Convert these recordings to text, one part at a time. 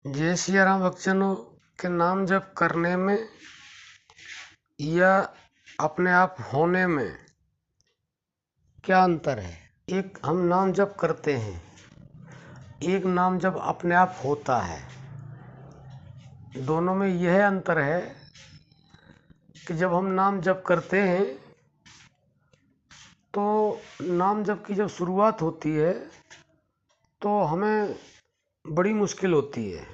जय सिया राम भक्तजनों के नाम जप करने में या अपने आप होने में क्या अंतर है। एक हम नाम जप करते हैं, एक नाम जप अपने आप होता है। दोनों में यह अंतर है कि जब हम नाम जप करते हैं तो नाम जप की जब शुरुआत होती है तो हमें बड़ी मुश्किल होती है।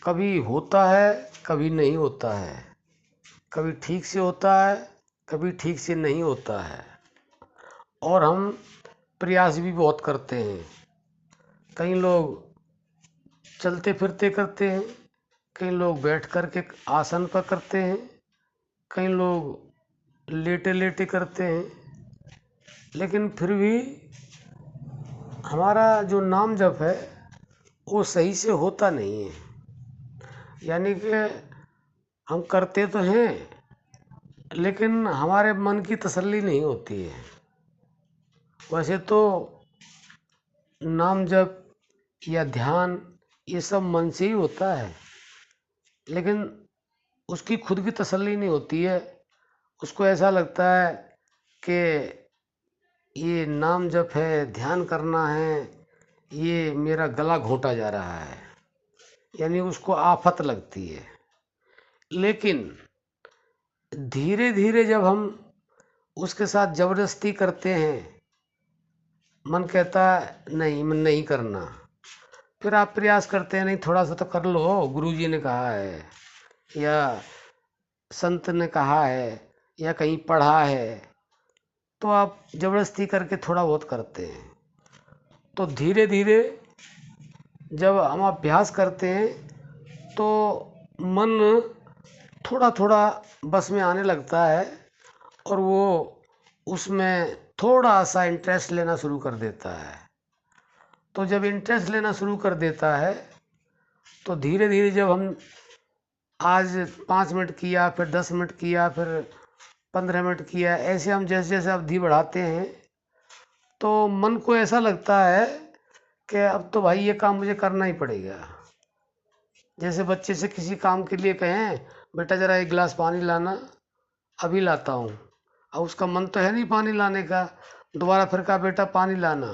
कभी होता है, कभी नहीं होता है, कभी ठीक से होता है, कभी ठीक से नहीं होता है, और हम प्रयास भी बहुत करते हैं। कई लोग चलते फिरते करते हैं, कई लोग बैठ कर के आसन पर करते हैं, कई लोग लेटे लेटे करते हैं, लेकिन फिर भी हमारा जो नाम जप है वो सही से होता नहीं है। यानी कि हम करते तो हैं लेकिन हमारे मन की तसल्ली नहीं होती है। वैसे तो नाम जप या ध्यान ये सब मन से ही होता है, लेकिन उसकी खुद की तसल्ली नहीं होती है। उसको ऐसा लगता है कि ये नाम जप है, ध्यान करना है, ये मेरा गला घोंटा जा रहा है, यानी उसको आफत लगती है। लेकिन धीरे धीरे जब हम उसके साथ ज़बरदस्ती करते हैं, मन कहता है नहीं, मन नहीं करना, फिर आप प्रयास करते हैं नहीं थोड़ा सा तो कर लो, गुरुजी ने कहा है या संत ने कहा है या कहीं पढ़ा है, तो आप ज़बरदस्ती करके थोड़ा बहुत करते हैं। तो धीरे धीरे जब हम अभ्यास करते हैं तो मन थोड़ा थोड़ा बस में आने लगता है और वो उसमें थोड़ा सा इंटरेस्ट लेना शुरू कर देता है। तो जब इंटरेस्ट लेना शुरू कर देता है तो धीरे धीरे जब हम आज 5 मिनट किया, फिर 10 मिनट किया, फिर 15 मिनट किया, ऐसे हम जैसे जैसे अवधि बढ़ाते हैं तो मन को ऐसा लगता है कि अब तो भाई ये काम मुझे करना ही पड़ेगा। जैसे बच्चे से किसी काम के लिए कहें बेटा ज़रा एक गिलास पानी लाना, अभी लाता हूँ। अब उसका मन तो है नहीं पानी लाने का, दोबारा फिर कहा बेटा पानी लाना,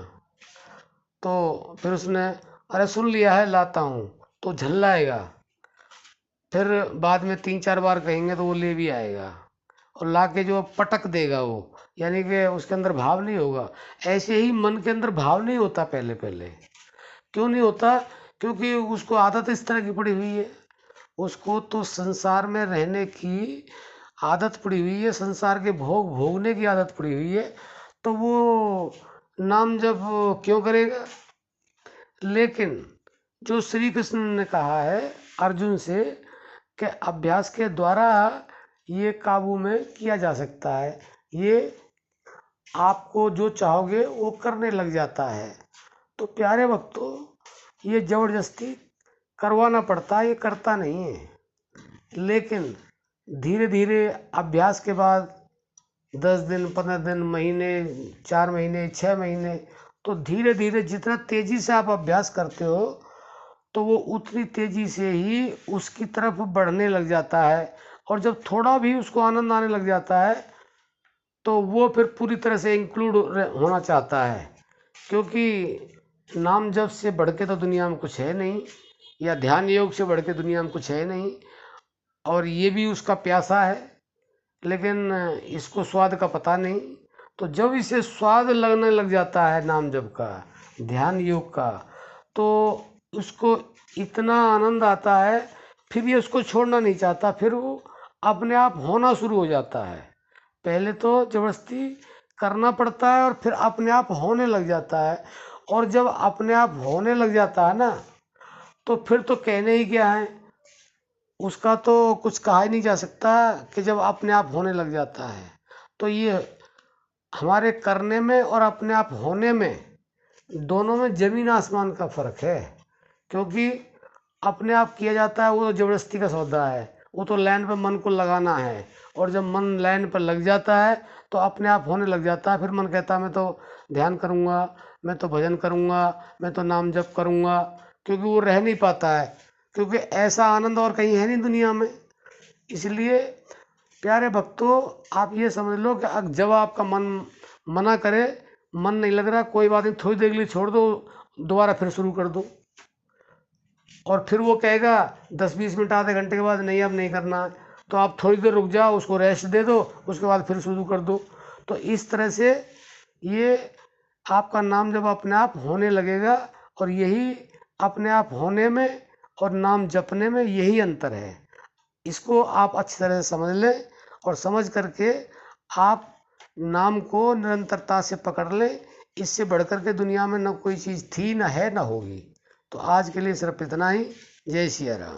तो फिर उसने अरे सुन लिया है लाता हूँ, तो झल्लाएगा। फिर बाद में 3-4 बार कहेंगे तो वो ले भी आएगा और ला के जो पटक देगा वो, यानी कि उसके अंदर भाव नहीं होगा। ऐसे ही मन के अंदर भाव नहीं होता पहले पहले। क्यों नहीं होता? क्योंकि उसको आदत इस तरह की पड़ी हुई है। उसको तो संसार में रहने की आदत पड़ी हुई है, संसार के भोग भोगने की आदत पड़ी हुई है, तो वो नाम जब क्यों करेगा। लेकिन जो श्री कृष्ण ने कहा है अर्जुन से कि अभ्यास के द्वारा ये काबू में किया जा सकता है, ये आपको जो चाहोगे वो करने लग जाता है। तो प्यारे भक्तों, ये जबरदस्ती करवाना पड़ता है, ये करता नहीं है। लेकिन धीरे धीरे अभ्यास के बाद 10 दिन, 15 दिन, महीने, 4 महीने, 6 महीने, तो धीरे धीरे जितना तेजी से आप अभ्यास करते हो तो वो उतनी तेजी से ही उसकी तरफ बढ़ने लग जाता है। और जब थोड़ा भी उसको आनंद आने लग जाता है तो वो फिर पूरी तरह से इंक्लूड होना चाहता है, क्योंकि नाम जप से बढ़ के तो दुनिया में कुछ है नहीं, या ध्यान योग से बढ़ के दुनिया में कुछ है नहीं। और ये भी उसका प्यासा है, लेकिन इसको स्वाद का पता नहीं। तो जब इसे स्वाद लगने लग जाता है नाम जप का, ध्यान योग का, तो उसको इतना आनंद आता है, फिर ये उसको छोड़ना नहीं चाहता, फिर वो अपने आप होना शुरू हो जाता है। पहले तो जबरदस्ती करना पड़ता है और फिर अपने आप होने लग जाता है। और जब अपने आप होने लग जाता है ना, तो फिर तो कहने ही क्या है, उसका तो कुछ कहा ही नहीं जा सकता कि जब अपने आप होने लग जाता है। तो ये हमारे करने में और अपने आप होने में, दोनों में ज़मीन आसमान का फ़र्क है। क्योंकि अपने आप किया जाता है वो तो ज़बरदस्ती का सौदा है, वो तो लाइन पे मन को लगाना है, और जब मन लाइन पर लग जाता है तो अपने आप होने लग जाता है। फिर मन कहता है मैं तो ध्यान करूँगा, मैं तो भजन करूँगा, मैं तो नाम जप करूँगा, क्योंकि वो रह नहीं पाता है, क्योंकि ऐसा आनंद और कहीं है नहीं दुनिया में। इसलिए प्यारे भक्तों, आप ये समझ लो कि जब आपका मन मना करे, मन नहीं लग रहा, कोई बात नहीं, थोड़ी देर के लिए छोड़ दो, दोबारा फिर शुरू कर दो। और फिर वो कहेगा 10-20 मिनट आधे घंटे के बाद नहीं अब नहीं करना है, तो आप थोड़ी देर रुक जाओ, उसको रेस्ट दे दो, उसके बाद फिर शुरू कर दो। तो इस तरह से ये आपका नाम जब अपने आप होने लगेगा, और यही अपने आप होने में और नाम जपने में यही अंतर है। इसको आप अच्छी तरह से समझ लें, और समझ करके आप नाम को निरंतरता से पकड़ लें। इससे बढ़कर के दुनिया में न कोई चीज़ थी, न है, न होगी। तो आज के लिए सिर्फ इतना ही। जय सिया राम।